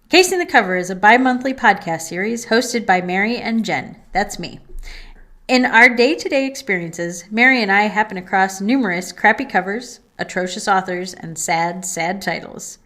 Casing the Cover is a bi-monthly podcast series hosted by Mary and Jen. That's me. In our day-to-day experiences, Mary and I happen across numerous crappy covers, atrocious authors, and sad, sad titles.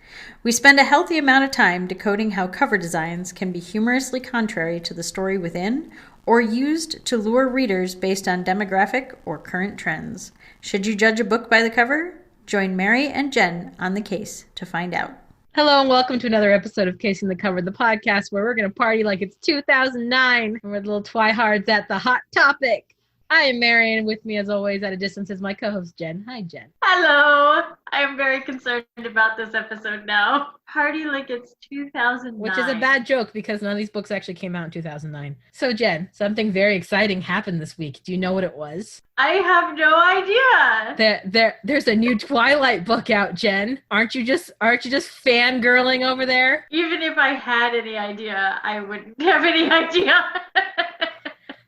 We spend a healthy amount of time decoding how cover designs can be humorously contrary to the story within or used to lure readers based on demographic or current trends. Should you judge a book by the cover? Join Mary and Jen on the case to find out. Hello and welcome to another episode of Casing the Cover, the podcast where we're going to party like it's 2009 and we're the little Twihards at the hot topic. I am Mary, and with me as always at a distance is my co-host Jen. Hi, Jen. Hello. I am very concerned about this episode now. Party like it's 2009. Which is a bad joke because none of these books actually came out in 2009. So Jen, something very exciting happened this week. Do you know what it was? I have no idea. There's a new Twilight book out, Jen. Aren't you just fangirling over there? Even if I had any idea, I wouldn't have any idea.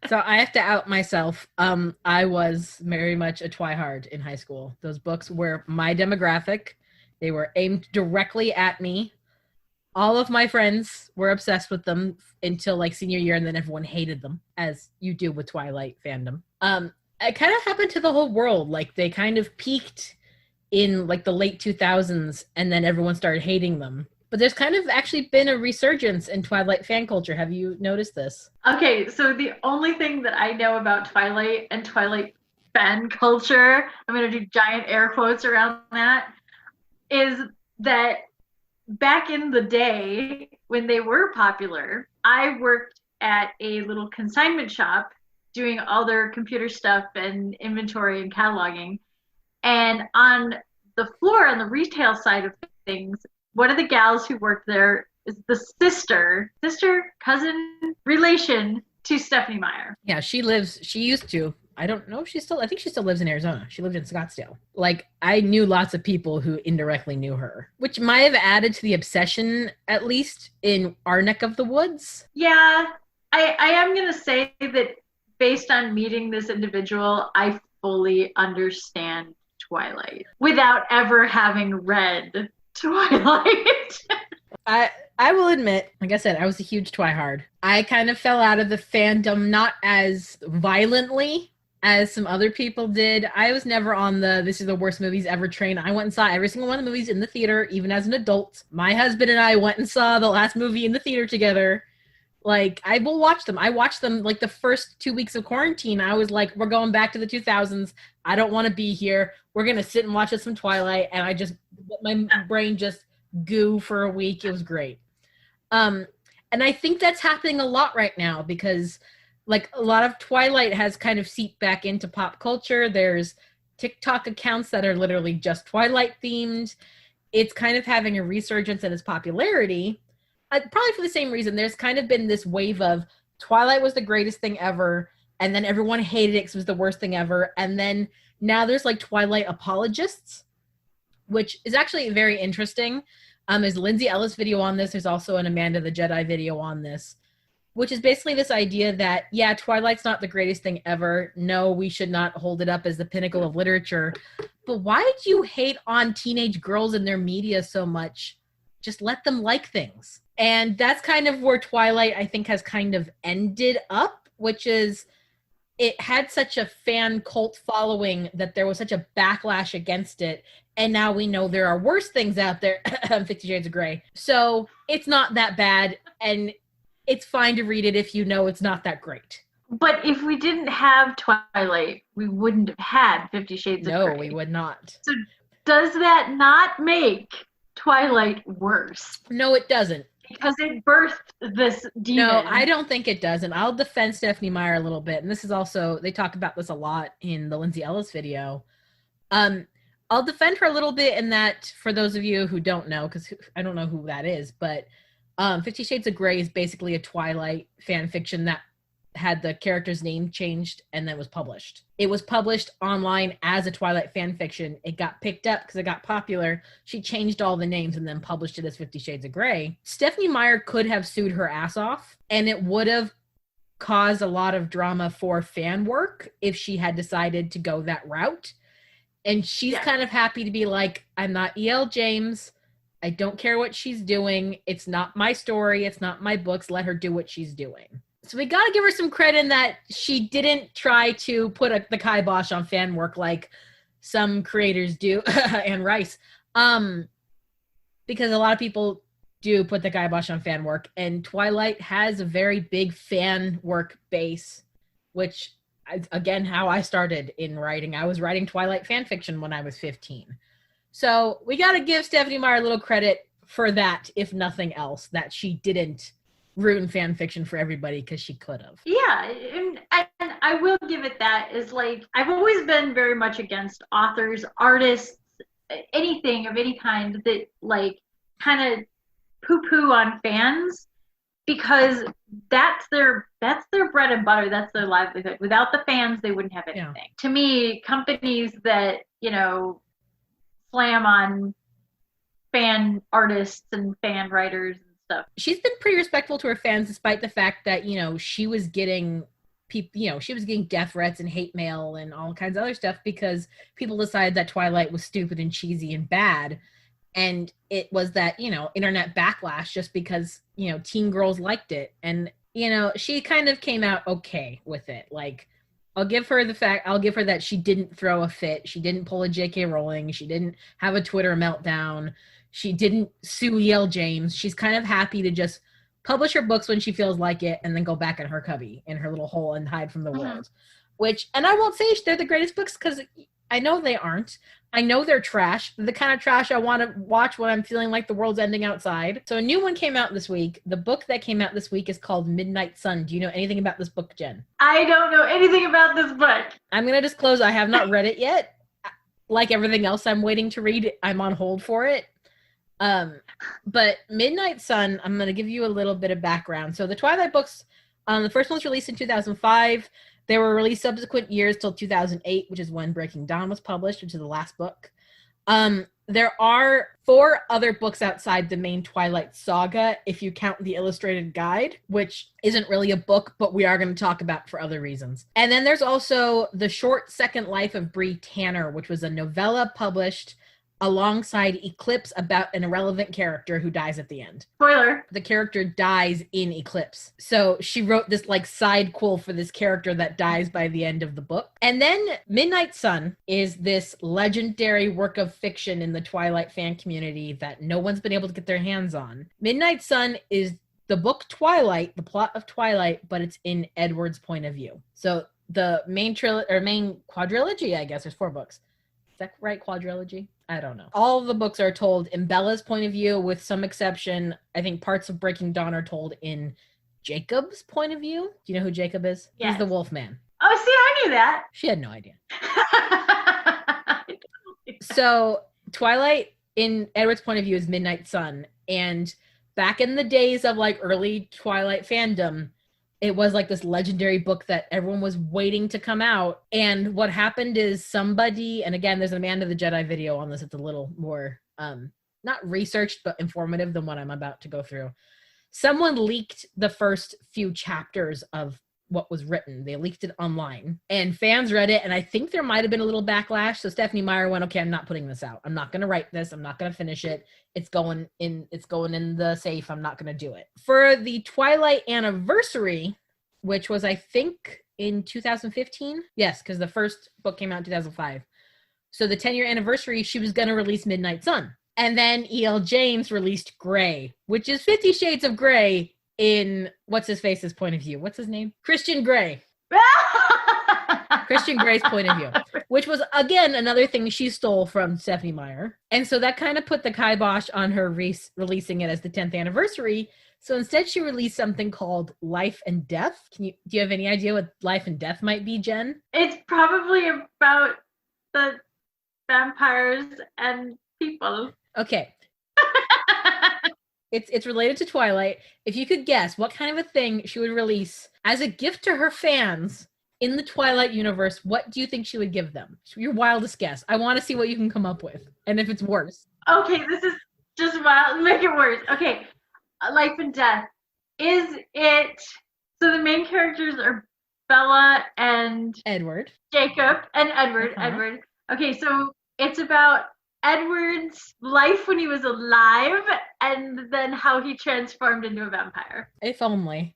So I have to out myself. I was very much a Twihard in high school. Those books were my demographic. They were aimed directly at me. All of my friends were obsessed with them until like senior year, and then everyone hated them, as you do with Twilight fandom. It kind of happened to the whole world. Like they kind of peaked in like the late 2000s, and then everyone started hating them. But there's kind of actually been a resurgence in Twilight fan culture. Have you noticed this? Okay, so the only thing that I know about Twilight and Twilight fan culture, I'm going to do giant air quotes around that, is that back in the day when they were popular, I worked at a little consignment shop doing all their computer stuff and inventory and cataloging. And on the floor, on the retail side of things, one of the gals who worked there is the sister, cousin, relation to Stephenie Meyer. Yeah, she used to. I don't know if I think she still lives in Arizona. She lived in Scottsdale. Like, I knew lots of people who indirectly knew her, which might have added to the obsession, at least in our neck of the woods. Yeah, I am going to say that based on meeting this individual, I fully understand Twilight without ever having read Twilight. I will admit, like I said, I was a huge Twihard. I kind of fell out of the fandom, not as violently as some other people did. I was never on this is the worst movies ever train. I went and saw every single one of the movies in the theater, even as an adult. My husband and I went and saw the last movie in the theater together. Like, I will watch them. I watched them like the first 2 weeks of quarantine. I was like, we're going back to the 2000s. I don't want to be here. We're going to sit and watch some Twilight. And my brain just goo for a week. It was great. And I think that's happening a lot right now because like a lot of Twilight has kind of seeped back into pop culture. There's TikTok accounts that are literally just Twilight themed. It's kind of having a resurgence in its popularity. Probably for the same reason. There's kind of been this wave of Twilight was the greatest thing ever, and then everyone hated it because it was the worst thing ever. And then now there's like Twilight apologists, which is actually very interesting. There's a Lindsay Ellis video on this. There's also an Amanda the Jedi video on this, which is basically this idea that, yeah, Twilight's not the greatest thing ever. No, we should not hold it up as the pinnacle of literature. But why do you hate on teenage girls and their media so much? Just let them like things. And that's kind of where Twilight, I think, has kind of ended up, which is it had such a fan cult following that there was such a backlash against it. And now we know there are worse things out there, 50 Shades of Grey. So it's not that bad, and it's fine to read it if you know it's not that great. But if we didn't have Twilight, we wouldn't have had 50 Shades of Grey. No, we would not. So does that not make Twilight worse? No, it doesn't. Because it birthed this demon. No, I don't think it does. And I'll defend Stephenie Meyer a little bit. And this is also, they talk about this a lot in the Lindsay Ellis video. I'll defend her a little bit in that, for those of you who don't know, because I don't know who that is, but 50 Shades of Grey is basically a Twilight fan fiction that had the character's name changed and then was published. It was published online as a Twilight fan fiction. It got picked up because it got popular. She changed all the names and then published it as 50 Shades of Grey. Stephenie Meyer could have sued her ass off, and it would have caused a lot of drama for fan work if she had decided to go that route. And she's kind of happy to be like, I'm not E.L. James. I don't care what she's doing. It's not my story. It's not my books. Let her do what she's doing. So we got to give her some credit in that she didn't try to put the kibosh on fan work like some creators do, and Rice. Because a lot of people do put the kibosh on fan work, and Twilight has a very big fan work base, which, again, how I started in writing. I was writing Twilight fan fiction when I was 15. So we got to give Stephenie Meyer a little credit for that, if nothing else, that she didn't ruin fan fiction for everybody, because she could have. Yeah, and I will give it that, is like, I've always been very much against authors, artists, anything of any kind that like kind of poo-poo on fans, because that's their bread and butter, that's their livelihood. Without the fans, they wouldn't have anything. Yeah. To me, companies that, you know, slam on fan artists and fan writers and stuff. She's been pretty respectful to her fans, despite the fact that, you know, she was getting death threats and hate mail and all kinds of other stuff because people decided that Twilight was stupid and cheesy and bad. And it was that, you know, internet backlash just because, you know, teen girls liked it. And, you know, she kind of came out okay with it. Like, I'll give her that she didn't throw a fit. She didn't pull a J.K. Rowling. She didn't have a Twitter meltdown. She didn't sue E.L. James. She's kind of happy to just publish her books when she feels like it and then go back in her cubby, in her little hole, and hide from the world. Which, and I won't say they're the greatest books, because I know they aren't. I know they're trash. They're the kind of trash I want to watch when I'm feeling like the world's ending outside. So a new one came out this week. The book that came out this week is called Midnight Sun. Do you know anything about this book, Jen? I don't know anything about this book. I'm going to disclose I have not read it yet. Like everything else I'm waiting to read, I'm on hold for it. But Midnight Sun, I'm going to give you a little bit of background. So the Twilight books, the first one was released in 2005. They were released subsequent years till 2008, which is when Breaking Dawn was published, which is the last book. There are 4 other books outside the main Twilight Saga, if you count the illustrated guide, which isn't really a book, but we are going to talk about for other reasons. And then there's also The Short Second Life of Bree Tanner, which was a novella published alongside Eclipse about an irrelevant character who dies at the end. Spoiler. The character dies in Eclipse. So she wrote this like side quill for this character that dies by the end of the book. And then Midnight Sun is this legendary work of fiction in the Twilight fan community that no one's been able to get their hands on. Midnight Sun is the book Twilight, the plot of Twilight, but it's in Edward's point of view. So the main quadrilogy, I guess, there's 4 books. Is that right? Quadrilogy? I don't know. All of the books are told in Bella's point of view, with some exception. I think parts of Breaking Dawn are told in Jacob's point of view. Do you know who Jacob is? Yes. He's the wolf man. Oh, see, I knew that. She had no idea. So Twilight in Edward's point of view is Midnight Sun. And back in the days of like early Twilight fandom, it was like this legendary book that everyone was waiting to come out. And what happened is somebody, and again, there's an Amanda the Jedi video on this. It's a little more, not researched, but informative than what I'm about to go through. Someone leaked the first few chapters of what was written. They leaked it online and fans read it. And I think there might've been a little backlash. So Stephenie Meyer went, okay, I'm not putting this out. I'm not going to write this. I'm not going to finish it. It's going in the safe. I'm not going to do it. For the Twilight anniversary, which was, I think, in 2015. Yes, because the first book came out in 2005. So the 10-year anniversary, she was going to release Midnight Sun. And then E.L. James released Grey, which is 50 Shades of Grey in what's-his-face's point of view. What's his name? Christian Grey. Christian Grey's point of view, which was, again, another thing she stole from Stephenie Meyer. And so that kind of put the kibosh on her releasing it as the 10th anniversary. So instead, she released something called Life and Death. Do you have any idea what Life and Death might be, Jen? It's probably about the vampires and people. Okay. It's related to Twilight. If you could guess what kind of a thing she would release as a gift to her fans in the Twilight universe, what do you think she would give them? Your wildest guess. I want to see what you can come up with. And if it's worse. Okay, this is just wild. Make it worse. Okay. Life and Death. Is it... So the main characters are Bella and... Edward. Jacob and Edward. Uh-huh. Edward. Okay, so it's about Edward's life when he was alive and then how he transformed into a vampire. If only.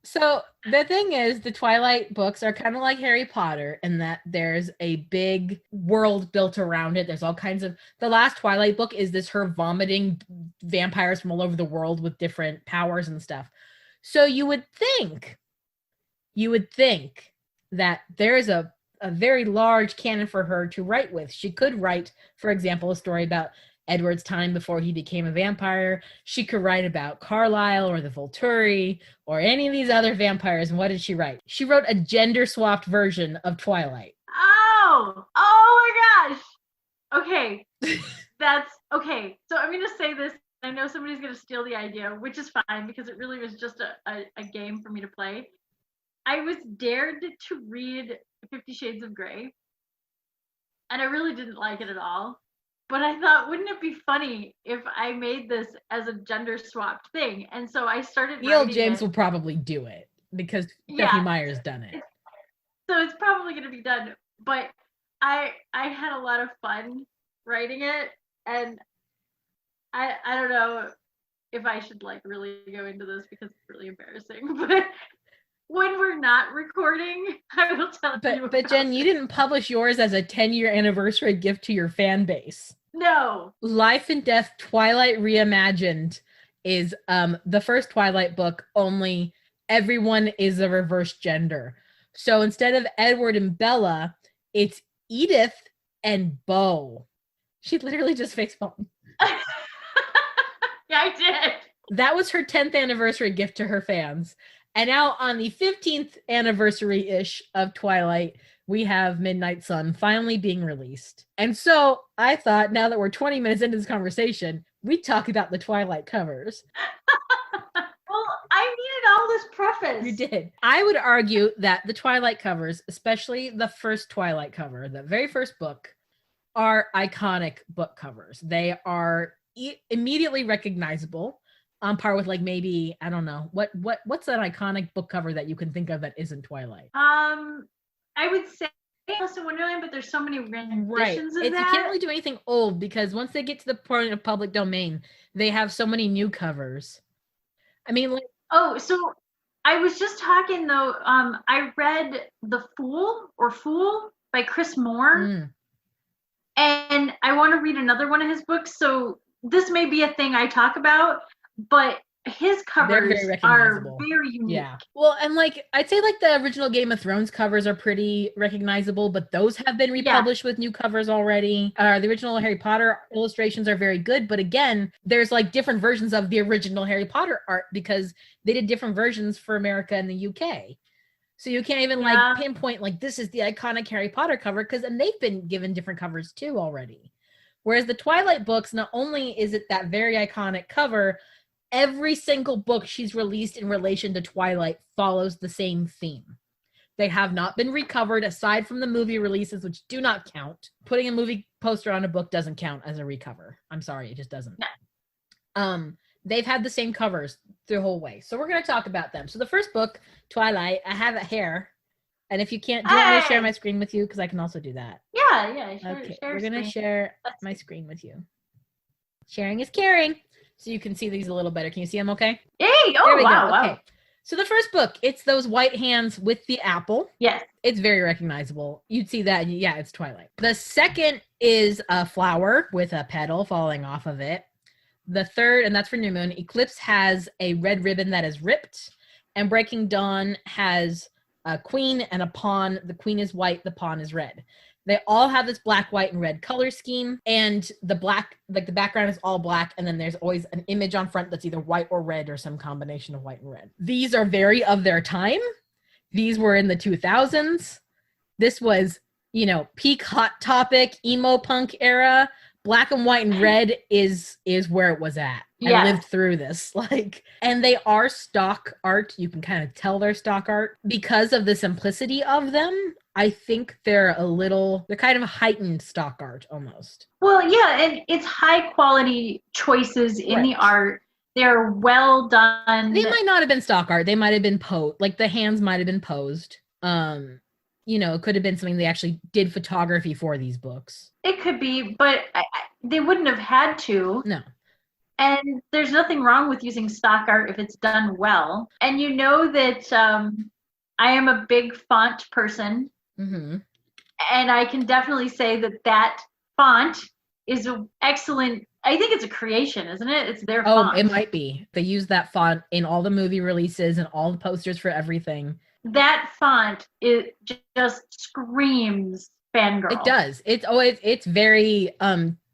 So the thing is, the Twilight books are kind of like Harry Potter in that there's a big world built around it. There's all kinds of, the last Twilight book is this her vomiting vampires from all over the world with different powers and stuff. So you would think that there's a very large canon for her to write with. She could write, for example, a story about Edward's time before he became a vampire. She could write about Carlisle or the Volturi or any of these other vampires. And what did she write? She wrote a gender-swapped version of Twilight. Oh my gosh. Okay. That's okay. So I'm going to say this. I know somebody's going to steal the idea, which is fine because it really was just a game for me to play. I was dared to read 50 Shades of Grey, and I really didn't like it at all. But I thought, wouldn't it be funny if I made this as a gender-swapped thing? And so I started Neil writing James it. will probably do it because Stephenie Meyer's done it. So it's probably going to be done. But I had a lot of fun writing it, and I don't know if I should like really go into this because it's really embarrassing. But when we're not recording, I will tell you. But Jen, you didn't publish yours as a 10-year anniversary gift to your fan base. No. Life and Death Twilight Reimagined is the first Twilight book, only everyone is a reverse gender. So instead of Edward and Bella, it's Edith and Beau. She literally just facepalmed. Yeah, I did. That was her 10th anniversary gift to her fans. And now on the 15th anniversary-ish of Twilight, we have Midnight Sun finally being released. And so I thought, now that we're 20 minutes into this conversation, we'd talk about the Twilight covers. Well, I needed all this preface. You did. I would argue that the Twilight covers, especially the first Twilight cover, the very first book, are iconic book covers. They are immediately recognizable. On par with like maybe, I don't know, what's that iconic book cover that you can think of that isn't Twilight? I would say Alice in Wonderland, but there's so many renditions of that. You can't really do anything old because once they get to the point of public domain, they have so many new covers. I mean, like, oh, so I was just talking though. I read The Fool by Chris Moore, and I want to read another one of his books. So this may be a thing I talk about. But his covers are very unique. Yeah. Well, and like I'd say like the original Game of Thrones covers are pretty recognizable, but those have been republished with new covers already. The original Harry Potter illustrations are very good, but again, there's like different versions of the original Harry Potter art because they did different versions for America and the UK. So you can't even like pinpoint like this is the iconic Harry Potter cover because and they've been given different covers too already. Whereas the Twilight books, not only is it that very iconic cover, every single book she's released in relation to Twilight follows the same theme. They have not been recovered aside from the movie releases, which do not count. Putting a movie poster on a book doesn't count as a recover. I'm sorry, it just doesn't. No. They've had the same covers the whole way. So we're going to talk about them. So the first book, Twilight, I have it here. And if you can't, do you want me to share my screen with you? Because I can also do that. Yeah. Okay, we're going to share my screen with you. Sharing is caring. So you can see these a little better. Can you see them okay? Hey! Oh, wow. Go. Okay. So the first book, it's those white hands with the apple. Yes. It's very recognizable. You'd see that. And yeah, it's Twilight. The second is a flower with a petal falling off of it. The third, and that's for New Moon, Eclipse has a red ribbon that is ripped. And Breaking Dawn has a queen and a pawn. The queen is white. The pawn is red. They all have this black, white, and red color scheme. And the black, like the background is all black. And then there's always an image on front that's either white or red or some combination of white and red. These are very of their time. These were in the 2000s. This was, peak Hot Topic, emo punk era. Black and white and red is where it was at. Yeah. I lived through this. And they are stock art. You can kind of tell they're stock art because of the simplicity of them. I think they're kind of heightened stock art almost. Well, yeah, and it's high quality choices in the art. They're well done. They might not have been stock art. They might have been the hands might have been posed. you know, it could have been something they actually did photography for these books. It could be, but they wouldn't have had to. No. And there's nothing wrong with using stock art if it's done well. And you know that I am a big font person. Mm-hmm. And I can definitely say that font is an excellent, I think it's a creation, isn't it? It's their font. Oh, it might be. They use that font in all the movie releases and all the posters for everything. That font, it just screams fangirl. It does. It's very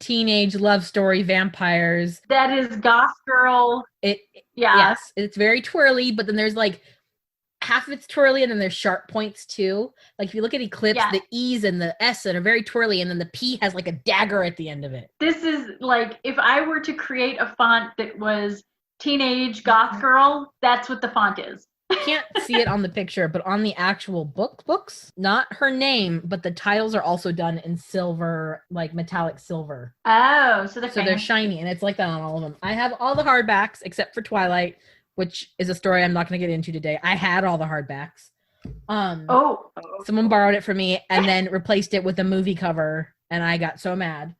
teenage love story vampires. That is goth girl. Yes, it's very twirly, but then there's like half of it's twirly and then there's sharp points too. Like if you look at Eclipse, the E's and the S that are very twirly, and then the P has like a dagger at the end of it. This is like, if I were to create a font that was teenage goth girl, that's what the font is. You can't see it on the picture, but on the actual books, not her name, but the titles are also done in silver, like metallic silver. Oh, so they're shiny, and it's like that on all of them. I have all the hardbacks except for Twilight, which is a story I'm not going to get into today. I had all the hardbacks. Someone borrowed it from me and then replaced it with a movie cover, and I got so mad.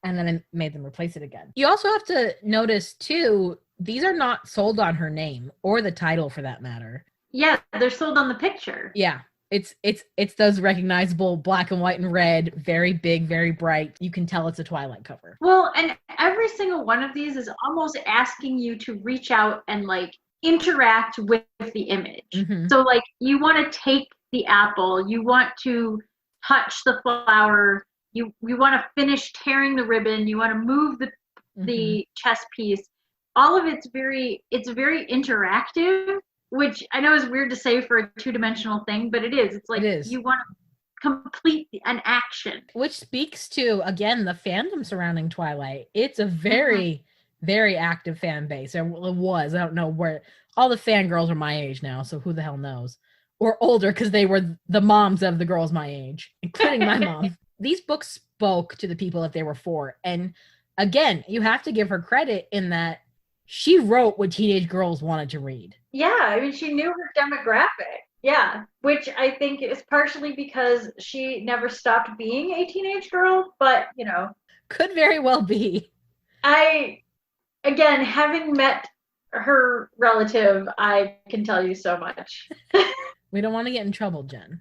And then I made them replace it again. You also have to notice too, these are not sold on her name or the title for that matter. Yeah, they're sold on the picture. Yeah. It's those recognizable black and white and red, very big, very bright. You can tell it's a Twilight cover. Well, and every single one of these is almost asking you to reach out and like interact with the image. Mm-hmm. So like you want to take the apple, you want to touch the flower, you want to finish tearing the ribbon, you want to move the chess piece. All of it's very interactive, which I know is weird to say for a two-dimensional thing, but it is. It's like you want to complete an action. Which speaks to, again, the fandom surrounding Twilight. It's a very, very active fan base. It was. I don't know where. All the fangirls are my age now, so who the hell knows? Or older, because they were the moms of the girls my age, including my mom. These books spoke to the people that they were for. And again, you have to give her credit in that she wrote what teenage girls wanted to read. Yeah, I mean, she knew her demographic. Yeah, which I think is partially because she never stopped being a teenage girl, but, you know. Could very well be. Again, having met her relative, I can tell you so much. We don't want to get in trouble, Jen.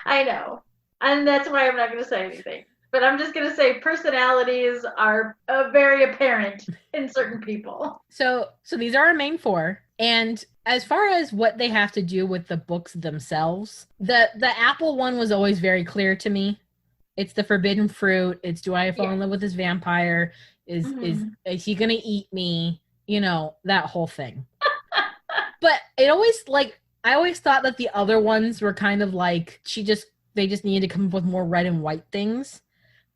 I know. And that's why I'm not going to say anything. But I'm just going to say personalities are very apparent in certain people. So these are our main four. And as far as what they have to do with the books themselves, the apple one was always very clear to me. It's the forbidden fruit. It's, do I fall in love with this vampire? Is he going to eat me? You know, that whole thing. But it always, like, I always thought that the other ones were kind of like, they just needed to come up with more red and white things.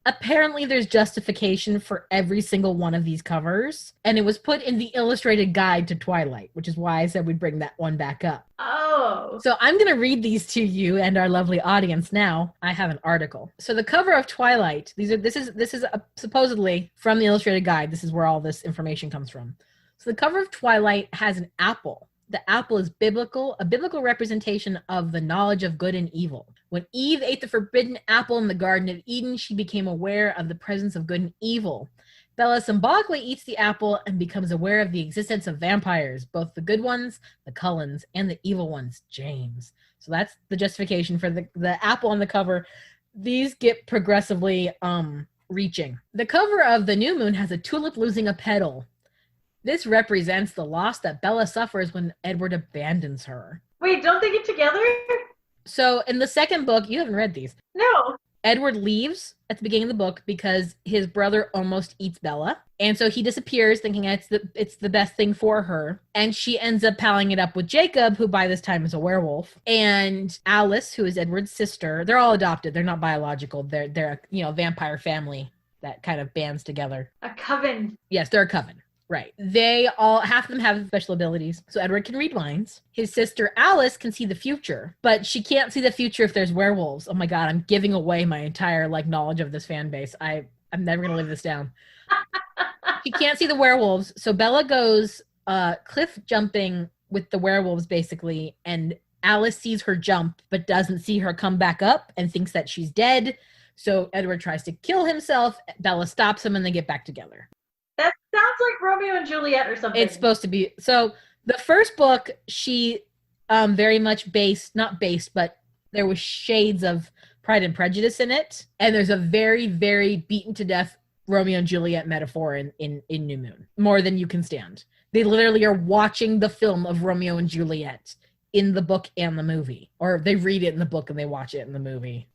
Apparently there's justification for every single one of these covers, and it was put in the illustrated guide to Twilight, which is why I said we'd bring that one back up. Oh. So I'm going to read these to you and our lovely audience now. I have an article. So the cover of Twilight, this is supposedly from the illustrated guide. This is where all this information comes from. So the cover of Twilight has an apple. The apple is a biblical representation of the knowledge of good and evil. When Eve ate the forbidden apple in the Garden of Eden, she became aware of the presence of good and evil. Bella symbolically eats the apple and becomes aware of the existence of vampires, both the good ones, the Cullens, and the evil ones, James. So that's the justification for the apple on the cover. These get progressively reaching. The cover of The New Moon has a tulip losing a petal. This represents the loss that Bella suffers when Edward abandons her. Wait, don't they get together? So in the second book, you haven't read these. No. Edward leaves at the beginning of the book because his brother almost eats Bella. And so he disappears thinking it's the best thing for her. And she ends up palling it up with Jacob, who by this time is a werewolf. And Alice, who is Edward's sister. They're all adopted. They're not biological. They're a vampire family that kind of bands together. A coven. Yes, they're a coven. Right. Half of them have special abilities. So Edward can read minds. His sister Alice can see the future, but she can't see the future if there's werewolves. Oh my God, I'm giving away my entire knowledge of this fan base. I'm never going to live this down. She can't see the werewolves. So Bella goes cliff jumping with the werewolves basically, and Alice sees her jump, but doesn't see her come back up and thinks that she's dead. So Edward tries to kill himself. Bella stops him and they get back together. That sounds like Romeo and Juliet or something. It's supposed to be. So the first book, she very much not based, but there was shades of Pride and Prejudice in it. And there's a very, very beaten to death Romeo and Juliet metaphor in New Moon. More than you can stand. They literally are watching the film of Romeo and Juliet in the book and the movie. Or they read it in the book and they watch it in the movie.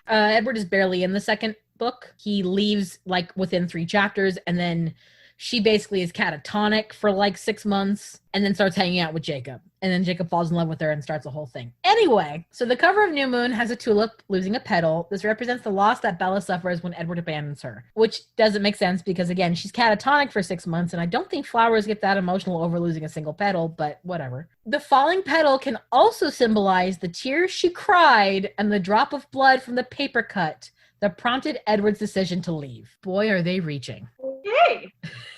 Edward is barely in the second book. He leaves like within 3 chapters, and then she basically is catatonic for like 6 months and then starts hanging out with Jacob. And then Jacob falls in love with her and starts a whole thing. Anyway, so the cover of New Moon has a tulip losing a petal. This represents the loss that Bella suffers when Edward abandons her, which doesn't make sense because, again, she's catatonic for 6 months, and I don't think flowers get that emotional over losing a single petal, but whatever. The falling petal can also symbolize the tears she cried and the drop of blood from the paper cut that prompted Edward's decision to leave. Boy, are they reaching. Yay!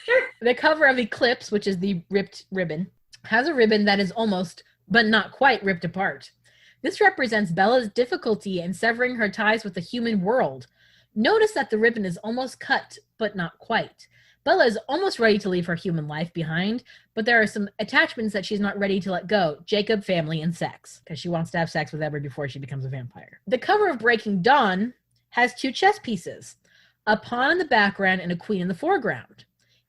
Sure. The cover of Eclipse, which is the ripped ribbon, has a ribbon that is almost, but not quite, ripped apart. This represents Bella's difficulty in severing her ties with the human world. Notice that the ribbon is almost cut, but not quite. Bella is almost ready to leave her human life behind, but there are some attachments that she's not ready to let go. Jacob, family, and sex, because she wants to have sex with Edward before she becomes a vampire. The cover of Breaking Dawn has 2 chess pieces, a pawn in the background and a queen in the foreground.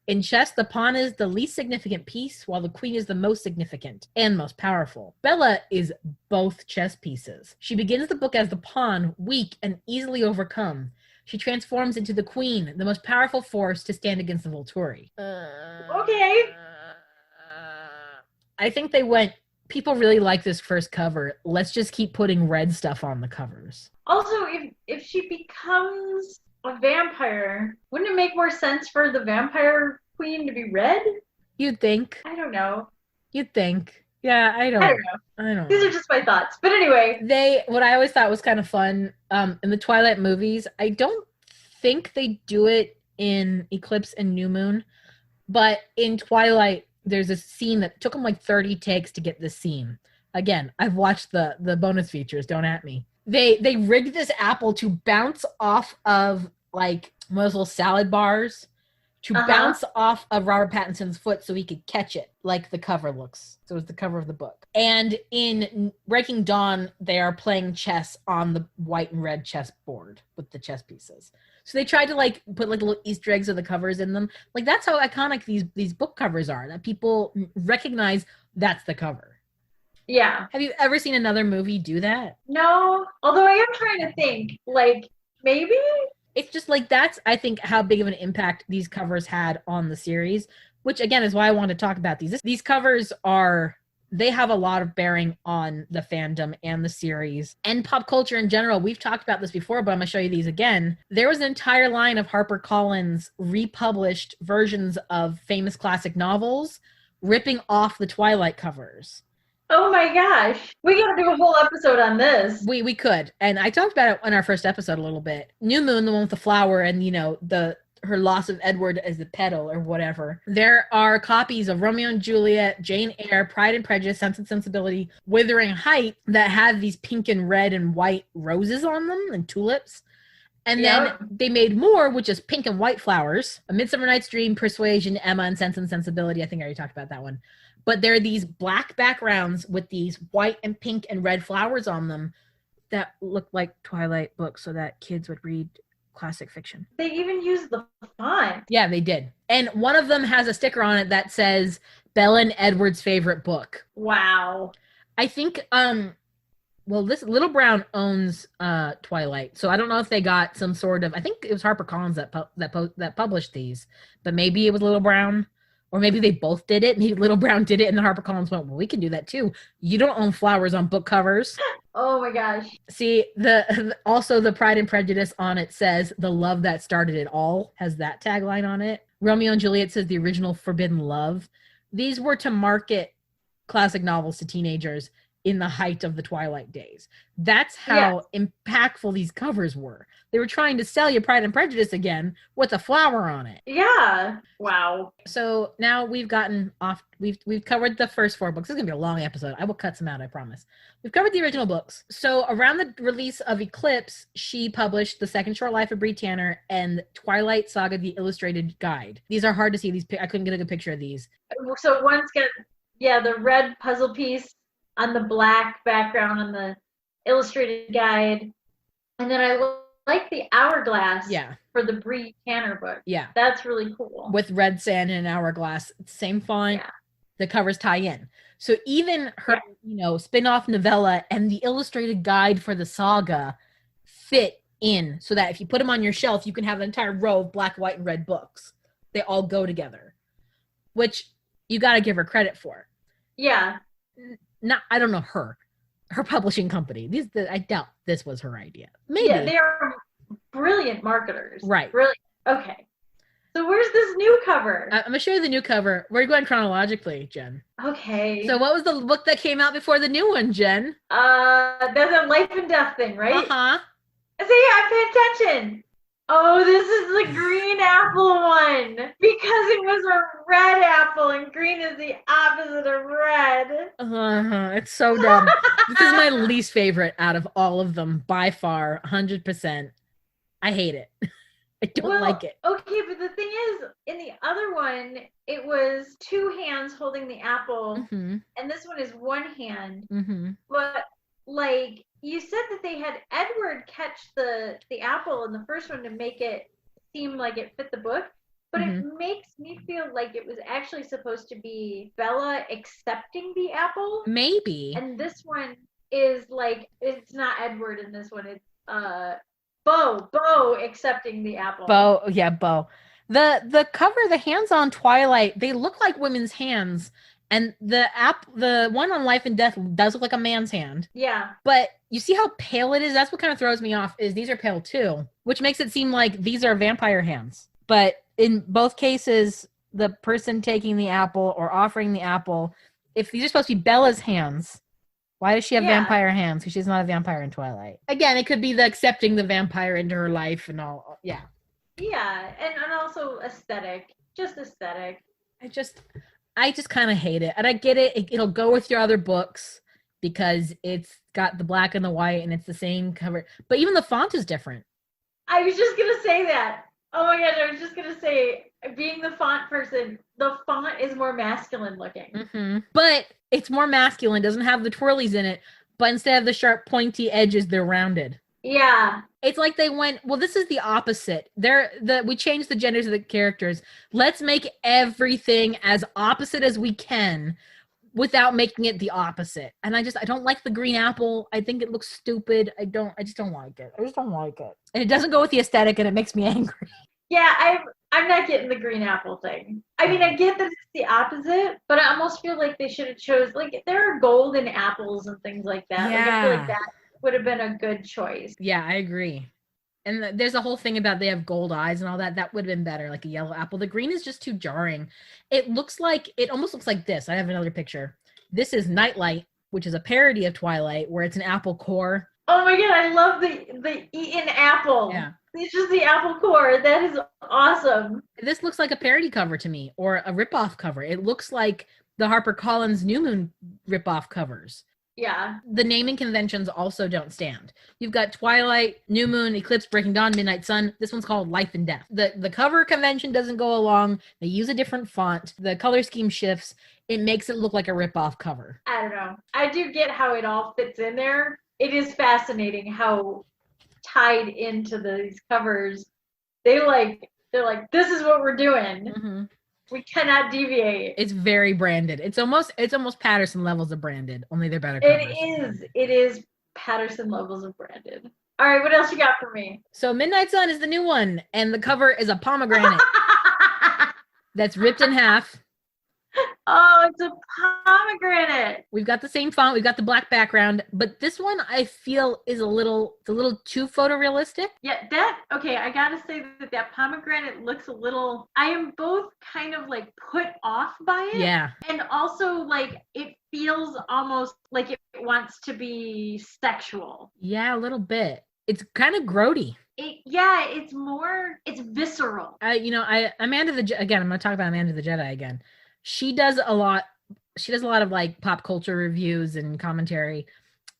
In chess, the pawn is the least significant piece, while the queen is the most significant and most powerful. Bella is both chess pieces. She begins the book as the pawn, weak and easily overcome. She transforms into the queen, the most powerful force to stand against the Volturi. Okay. I think they went, people really like this first cover. Let's just keep putting red stuff on the covers. Also, if she becomes a vampire, wouldn't it make more sense for the vampire queen to be red? You'd think. I don't know. You'd think. Yeah, I don't know. These are just my thoughts. But anyway. What I always thought was kind of fun, in the Twilight movies, I don't think they do it in Eclipse and New Moon, but in Twilight, there's a scene that took them like 30 takes to get this scene. Again, I've watched the bonus features, don't at me. They rigged this apple to bounce off of like one of those little salad bars, to bounce off of Robert Pattinson's foot so he could catch it, like the cover looks. So it was the cover of the book. And in Breaking Dawn, they are playing chess on the white and red chess board with the chess pieces. So they tried to like put like little Easter eggs of the covers in them. Like that's how iconic these book covers are, that people recognize that's the cover. Yeah. Have you ever seen another movie do that? No. Although I am trying to think, like, maybe? It's just like, that's, I think, how big of an impact these covers had on the series, which again is why I wanted to talk about these. These covers they have a lot of bearing on the fandom and the series and pop culture in general. We've talked about this before, but I'm going to show you these again. There was an entire line of HarperCollins republished versions of famous classic novels ripping off the Twilight covers. Oh my gosh. We got to do a whole episode on this. We could. And I talked about it in our first episode a little bit. New Moon, the one with the flower and, her loss of Edward as the petal or whatever. There are copies of Romeo and Juliet, Jane Eyre, Pride and Prejudice, Sense and Sensibility, Wuthering Heights that have these pink and red and white roses on them and tulips. And then they made more with just pink and white flowers. A Midsummer Night's Dream, Persuasion, Emma, and Sense and Sensibility. I think I already talked about that one. But there are these black backgrounds with these white and pink and red flowers on them that look like Twilight books so that kids would read classic fiction. They even used the font. Yeah, they did. And one of them has a sticker on it that says Bella and Edward's favorite book. Wow. I think, this Little Brown owns Twilight. So I don't know if they got some sort of, I think it was HarperCollins that published these, but maybe it was Little Brown. Or maybe they both did it. Maybe Little Brown did it, and the HarperCollins went, well, we can do that too. You don't own flowers on book covers. Oh my gosh. See, also the Pride and Prejudice on it says, the love that started it all, has that tagline on it. Romeo and Juliet says the original forbidden love. These were to market classic novels to teenagers, in the height of the Twilight days. That's how impactful these covers were. They were trying to sell you Pride and Prejudice again with a flower on it. Yeah. Wow. So now we've gotten off. We've covered the first 4 books. This is gonna be a long episode. I will cut some out, I promise. We've covered the original books. So around the release of Eclipse, she published The Second Short Life of Bree Tanner and Twilight Saga: The Illustrated Guide. These are hard to see. I couldn't get a good picture of these. So one's got the red puzzle piece on the black background on the illustrated guide, and then I like the hourglass for the Bree Tanner book. Yeah, that's really cool. With red sand and an hourglass, same font. Yeah. The covers tie in. So even her, spin-off novella and the illustrated guide for the saga fit in, so that if you put them on your shelf, you can have an entire row of black, white, and red books. They all go together, which you got to give her credit for. Yeah. I don't know her publishing company. I doubt this was her idea. Maybe. Yeah, they are brilliant marketers. Right. Brilliant. Okay. So where's this new cover? I'm going to show you the new cover. We're going chronologically, Jen. Okay. So what was the book that came out before the new one, Jen? That's a life and death thing, right? Uh-huh. See, I'm paying attention. Oh, this is the green apple one. Because it was a red apple and green is the opposite of red. It's so dumb. This is my least favorite out of all of them by far, 100%. I hate it. I don't like it. Okay, but the thing is, in the other one, it was 2 hands holding the apple, and this one is 1 hand. But, like, you said that they had Edward catch the apple in the first one to make it seem like it fit the book, but it makes me feel like it was actually supposed to be Bella accepting the apple. Maybe. And this one is like, it's not Edward in this one, it's Bo accepting the apple. Bo. The cover, the hands on Twilight, they look like women's hands. And the one on Life and Death does look like a man's hand. Yeah. But you see how pale it is? That's what kind of throws me off, is these are pale too, which makes it seem like these are vampire hands. But in both cases, the person taking the apple or offering the apple, if these are supposed to be Bella's hands, why does she have vampire hands? Because she's not a vampire in Twilight. Again, it could be the accepting the vampire into her life and all. Yeah. Yeah, and also aesthetic. Just aesthetic. I just kind of hate it. And I get it. It'll go with your other books because it's got the black and the white and it's the same cover. But even the font is different. I was just going to say that. Oh my gosh, I was just going to say, being the font person, the font is more masculine looking. But it's more masculine, doesn't have the twirlies in it, but instead of the sharp pointy edges, they're rounded. Yeah. It's like they went, well, this is the opposite. We changed the genders of the characters. Let's make everything as opposite as we can without making it the opposite. And I don't like the green apple. I think it looks stupid. I just don't like it. And it doesn't go with the aesthetic and it makes me angry. Yeah, I'm not getting the green apple thing. I mean, I get that it's the opposite, but I almost feel like they should have chose, like, there are golden apples and things like that. Yeah. Like, I feel like that would have been a good choice. Yeah, I agree. And there's a whole thing about they have gold eyes and all that. That would have been better, like a yellow apple. The green is just too jarring. It almost looks like this. I have another picture. This is Nightlight, which is a parody of Twilight, where it's an apple core. Oh my god, I love the eaten apple. Yeah. It's just the apple core. That is awesome. This looks like a parody cover to me, or a ripoff cover. It looks like the HarperCollins New Moon ripoff covers. Yeah. The naming conventions also don't stand. You've got Twilight, New Moon, Eclipse, Breaking Dawn, Midnight Sun. This one's called Life and Death. The cover convention doesn't go along. They use a different font. The color scheme shifts. It makes it look like a ripoff cover. I don't know. I do get how it all fits in there. It is fascinating how tied into these covers. They're like, this is what we're doing. Mm-hmm. We cannot deviate. It's very branded. It's almost Patterson levels of branded, only they're better covers. It is Patterson levels of branded. All right, what else you got for me? So Midnight Sun is the new one, and the cover is a pomegranate that's ripped in half. Oh, it's a pomegranate. We've got the same font. We've got the black background, but this one I feel is a little too photorealistic. Yeah, okay, I gotta say that pomegranate looks a little, I am both kind of like put off by it. Yeah. And also like it feels almost like it wants to be sexual. Yeah, a little bit. It's kind of grody. It's visceral. Amanda again, I'm going to talk about Amanda the Jedi again. She does a lot of like pop culture reviews and commentary,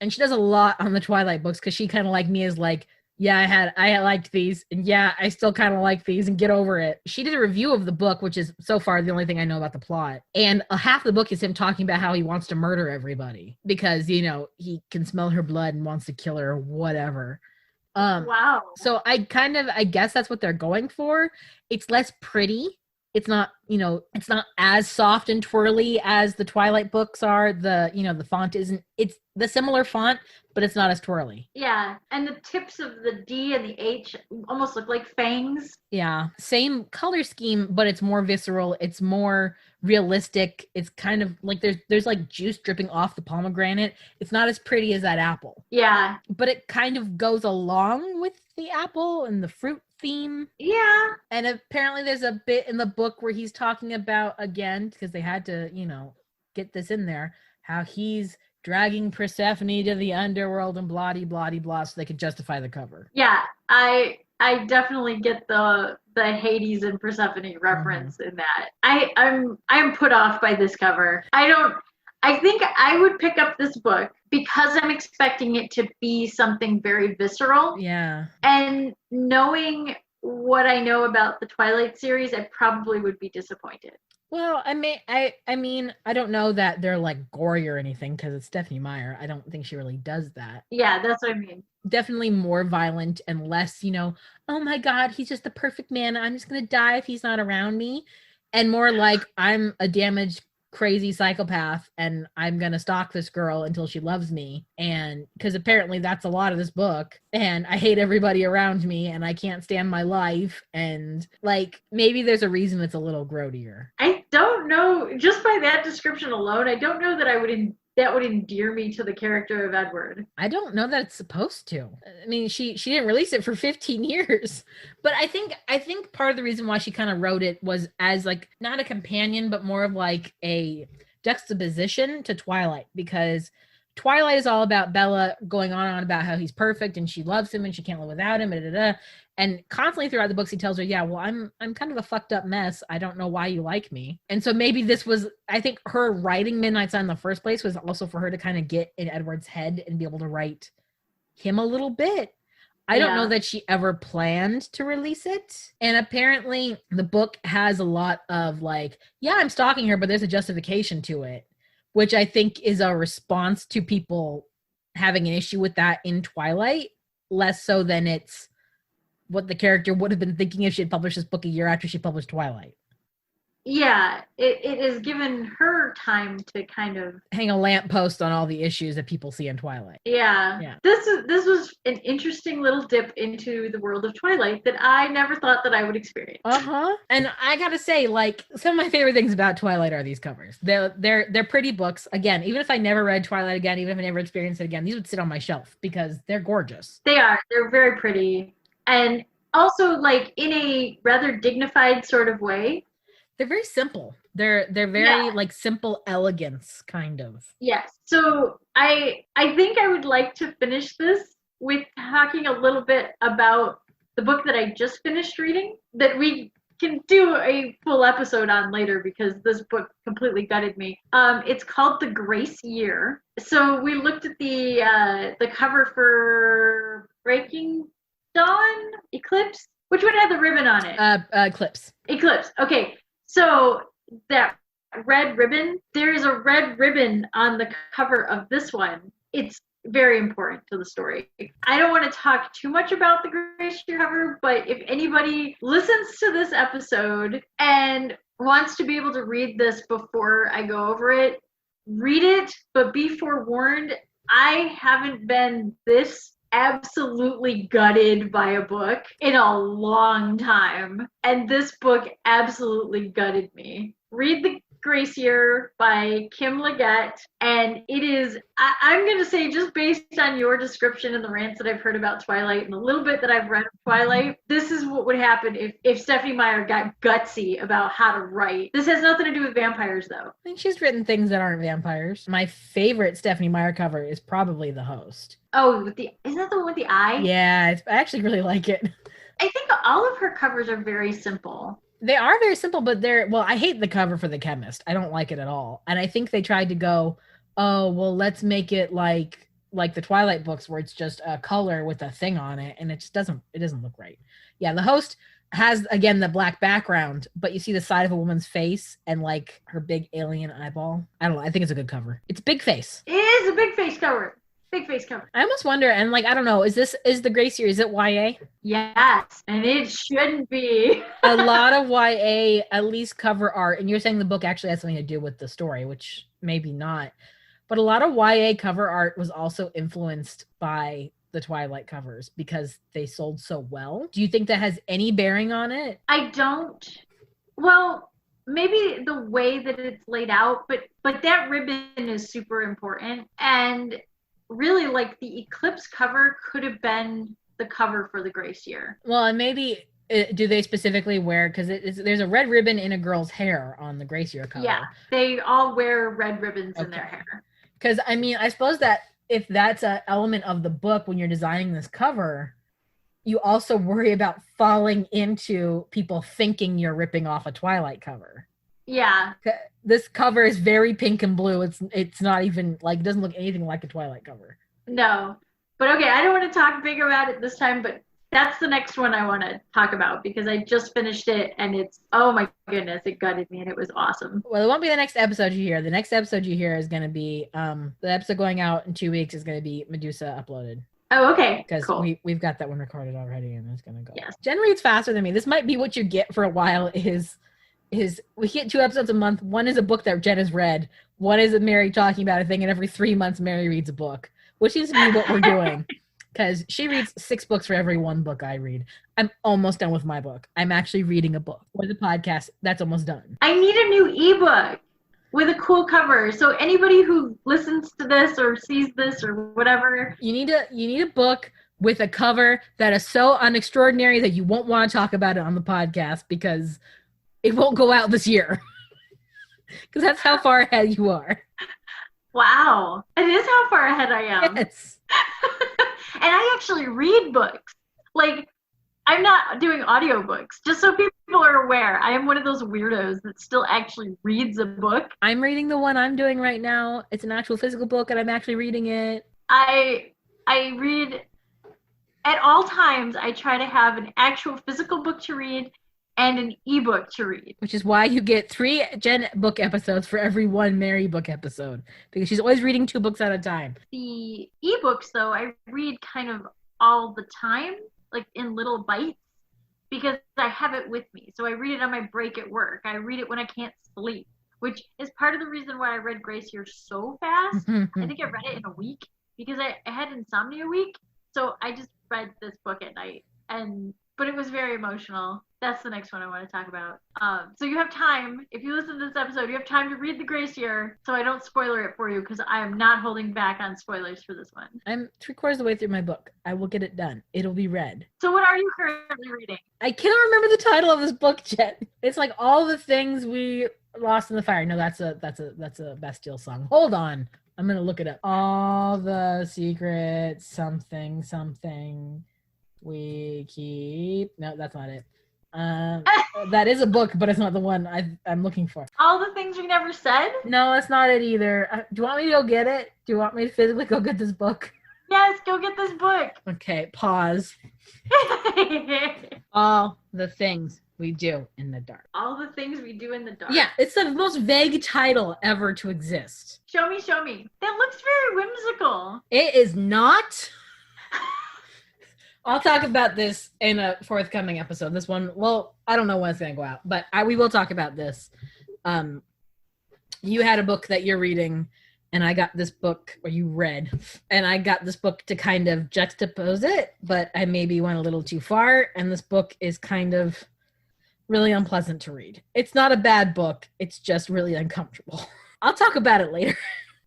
and she does a lot on the Twilight books because she kind of like me is like, yeah, I liked these, and yeah, I still kind of like these, and get over it. She did a review of the book, which is so far the only thing I know about the plot, and half the book is him talking about how he wants to murder everybody because he can smell her blood and wants to kill her or whatever. Wow. So I guess that's what they're going for. It's less pretty. It's not, it's not as soft and twirly as the Twilight books are. The font it's the similar font, but it's not as twirly. Yeah. And the tips of the D and the H almost look like fangs. Yeah. Same color scheme, but it's more visceral. It's more realistic. It's kind of like there's like juice dripping off the pomegranate. It's not as pretty as that apple. Yeah. But it kind of goes along with the apple and the fruit theme. Yeah. And apparently there's a bit in the book where he's talking about, again, because they had to, get this in there, how he's dragging Persephone to the underworld and blah blah blah so they could justify the cover. Yeah, I definitely get the Hades and Persephone reference in that. I'm put off by this cover. I think I would pick up this book because I'm expecting it to be something very visceral. Yeah. And knowing what I know about the Twilight series, I probably would be disappointed. Well, I mean, I don't know that they're like gory or anything because it's Stephenie Meyer. I don't think she really does that. Yeah, that's what I mean. Definitely more violent and less, oh my God, he's just the perfect man. I'm just going to die if he's not around me. And more like I'm a damaged, crazy psychopath and I'm going to stalk this girl until she loves me. And because apparently that's a lot of this book. And I hate everybody around me and I can't stand my life. And like, maybe there's a reason it's a little grodier. I don't know. Just by that description alone, I don't know that that would endear me to the character of Edward. I don't know that it's supposed to. I mean, she didn't release it for 15 years. But I think part of the reason why she kind of wrote it was as like not a companion, but more of like a juxtaposition to Twilight, because Twilight is all about Bella going on about how he's perfect and she loves him and she can't live without him. And constantly throughout the books, he tells her, yeah, well, I'm kind of a fucked up mess. I don't know why you like me. And so maybe this was, I think her writing Midnight Sun in the first place was also for her to kind of get in Edward's head and be able to write him a little bit. I don't know that she ever planned to release it. And apparently the book has a lot of like, yeah, I'm stalking her, but there's a justification to it, which I think is a response to people having an issue with that in Twilight, less so than it's what the character would have been thinking if she had published this book a year after she published Twilight. Yeah, it has given her time to kind of hang a lamppost on all the issues that people see in Twilight. Yeah. This was an interesting little dip into the world of Twilight that I never thought that I would experience. And I gotta say, like, some of my favorite things about Twilight are these covers. They're pretty books. Again, even if I never read Twilight again, even if I never experienced it again, these would sit on my shelf because they're gorgeous. They are. They're very pretty. And also, like, in a rather dignified sort of way. They're very simple. They're very like simple elegance, kind of. Yes. So I think I would like to finish this with talking a little bit about the book that I just finished reading that we can do a full episode on later because this book completely gutted me. It's called The Grace Year. So we looked at the cover for Breaking Dawn, Eclipse. Which one had the ribbon on it? Eclipse. Eclipse. Okay. So that red ribbon, there is a red ribbon on the cover of this one. It's very important to the story. I don't want to talk too much about the Grace Year cover, but if anybody listens to this episode and wants to be able to read this before I go over it, read it, but be forewarned, I haven't been this absolutely gutted by a book in a long time, and this book absolutely gutted me. Read Grace Year by Kim Leggett, and it is, I'm going to say, just based on your description and the rants that I've heard about Twilight and the little bit that I've read of Twilight, this is what would happen if Stephenie Meyer got gutsy about how to write. This has nothing to do with vampires, though. I think she's written things that aren't vampires. My favorite Stephenie Meyer cover is probably The Host. Oh, isn't that the one with the eye? Yeah, I actually really like it. I think all of her covers are very simple. They are very simple, but I hate the cover for The Chemist. I don't like it at all. And I think they tried to go, oh, well, let's make it like the Twilight books where it's just a color with a thing on it. And it just doesn't look right. Yeah, The Host has, again, the black background, but you see the side of a woman's face and like her big alien eyeball. I don't know. I think it's a good cover. It's big face. It is a big face cover. Big face cover. I almost wonder, and like, I don't know, is the Grace Year, is it YA? Yes, and it shouldn't be. A lot of YA, at least cover art, and you're saying the book actually has something to do with the story, which maybe not, but a lot of YA cover art was also influenced by the Twilight covers because they sold so well. Do you think that has any bearing on it? I don't. Well, maybe the way that it's laid out, but that ribbon is super important, and really, like, the Eclipse cover could have been the cover for the Grace Year. Well, and maybe do they specifically wear, because there's a red ribbon in a girl's hair on the Grace Year cover. Yeah, they all wear red ribbons in their hair. Because, I mean, I suppose that if that's an element of the book when you're designing this cover, you also worry about falling into people thinking you're ripping off a Twilight cover. Yeah. This cover is very pink and blue. It's not even like, it doesn't look anything like a Twilight cover. No. But okay, I don't want to talk big about it this time, but that's the next one I want to talk about because I just finished it and it's, oh my goodness, it gutted me and it was awesome. Well, it won't be the next episode you hear. The next episode you hear is going to be, the episode going out in 2 weeks is going to be Medusa uploaded. Oh, okay. Because cool. we've got that one recorded already and it's going to go. Yes. Jen reads faster than me. This might be what you get for a while is we get 2 episodes a month. One is a book that Jen has read. One is Mary talking about a thing, and every 3 months Mary reads a book, which seems to be what we're doing. Because she reads 6 books for every 1 book I read. I'm almost done with my book. I'm actually reading a book. For the podcast, that's almost done. I need a new ebook with a cool cover. So anybody who listens to this or sees this or whatever. You need a book with a cover that is so unextraordinary that you won't want to talk about it on the podcast because it won't go out this year. Because that's how far ahead you are. Wow. It is how far ahead I am. Yes. And I actually read books. Like, I'm not doing audiobooks. Just so people are aware, I am one of those weirdos that still actually reads a book. I'm reading the one I'm doing right now. It's an actual physical book, and I'm actually reading it. I read, at all times, I try to have an actual physical book to read and an ebook to read. Which is why you get 3 Jen book episodes for every 1 Mary book episode. Because she's always reading 2 books at a time. The ebooks, though, I read kind of all the time, like in little bites, because I have it with me. So I read it on my break at work. I read it when I can't sleep, which is part of the reason why I read Grace Year so fast. I think I read it in a week because I had insomnia week. So I just read this book at night. But it was very emotional. That's the next one I want to talk about. So you have time, if you listen to this episode, you have time to read the Grace Year, so I don't spoiler it for you, because I am not holding back on spoilers for this one. I'm 3/4 of the way through my book. I will get it done. It'll be read. So what are you currently reading? I cannot remember the title of this book yet. It's like All the Things We Lost in the Fire. No, that's a Bastille song. Hold on. I'm going to look it up. All the Secrets, something, we keep. No, that's not it. That is a book, but it's not the one I'm looking for. All the Things We Never Said? No, that's not it either. Do you want me to go get it? Do you want me to physically go get this book? Yes, go get this book. Okay, pause. All the Things We Do in the Dark. All the Things We Do in the Dark. Yeah, it's the most vague title ever to exist. Show me. That looks very whimsical. It is not. I'll talk about this in a forthcoming episode. This one, well, I don't know when it's going to go out, but we will talk about this. You had a book that you're reading, and I got this book, or you read, and I got this book to kind of juxtapose it, but I maybe went a little too far, and this book is kind of really unpleasant to read. It's not a bad book. It's just really uncomfortable. I'll talk about it later.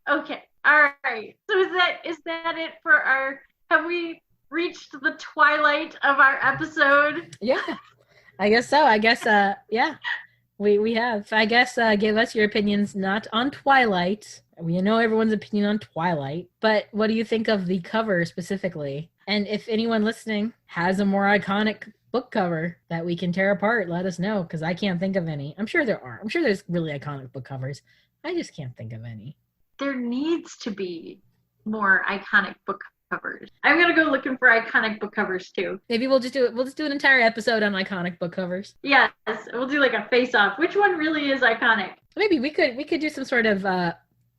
Okay. All right. So is that it for our? Have we reached the twilight of our episode? Yeah, I guess so. I guess yeah, we have. I guess give us your opinions, not on Twilight. We know everyone's opinion on Twilight, but what do you think of the cover specifically? And if anyone listening has a more iconic book cover that we can tear apart, let us know, because I can't think of any. I'm sure there are. I'm sure there's really iconic book covers. I just can't think of any. There needs to be more iconic book covers. I'm gonna go looking for iconic book covers too. Maybe we'll just do an entire episode on iconic book covers. Yes, we'll do like a face-off. Which one really is iconic? Maybe we could do some sort of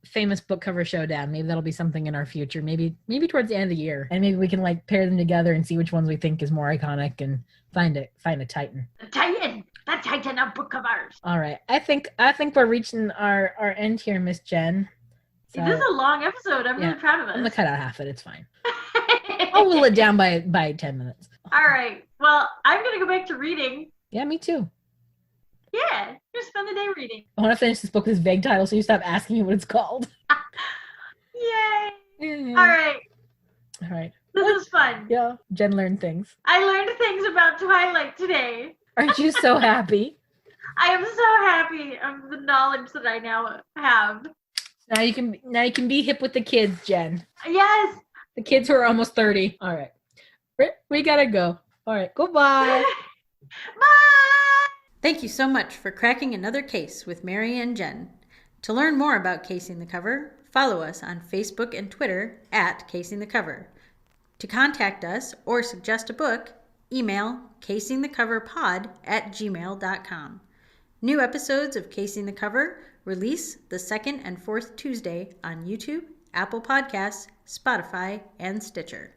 famous book cover showdown. Maybe that'll be something in our future. Maybe towards the end of the year, and maybe we can like pair them together and see which ones we think is more iconic and find a titan. The titan of book covers. All right, I think we're reaching our end here, Miss Jen. So, this is a long episode. I'm really proud of us. I'm gonna cut out half it. It's fine. I'll whittle it down by 10 minutes. All right. Well, I'm gonna go back to reading. Yeah, me too. Yeah, just spend the day reading. I want to finish this book with this vague title, so you stop asking me what it's called. Yay! All right. This was fun. Yeah, Jen learned things. I learned things about Twilight today. Aren't you so happy? I am so happy of the knowledge that I now have. Now you can be hip with the kids, Jen. Yes. The kids who are almost 30. All right. We gotta go. All right. Goodbye. Bye. Thank you so much for cracking another case with Mary and Jen. To learn more about Casing the Cover, follow us on Facebook and Twitter at Casing the Cover. To contact us or suggest a book, email casingthecoverpod@gmail.com. New episodes of Casing the Cover release the second and fourth Tuesday on YouTube, Apple Podcasts, Spotify, and Stitcher.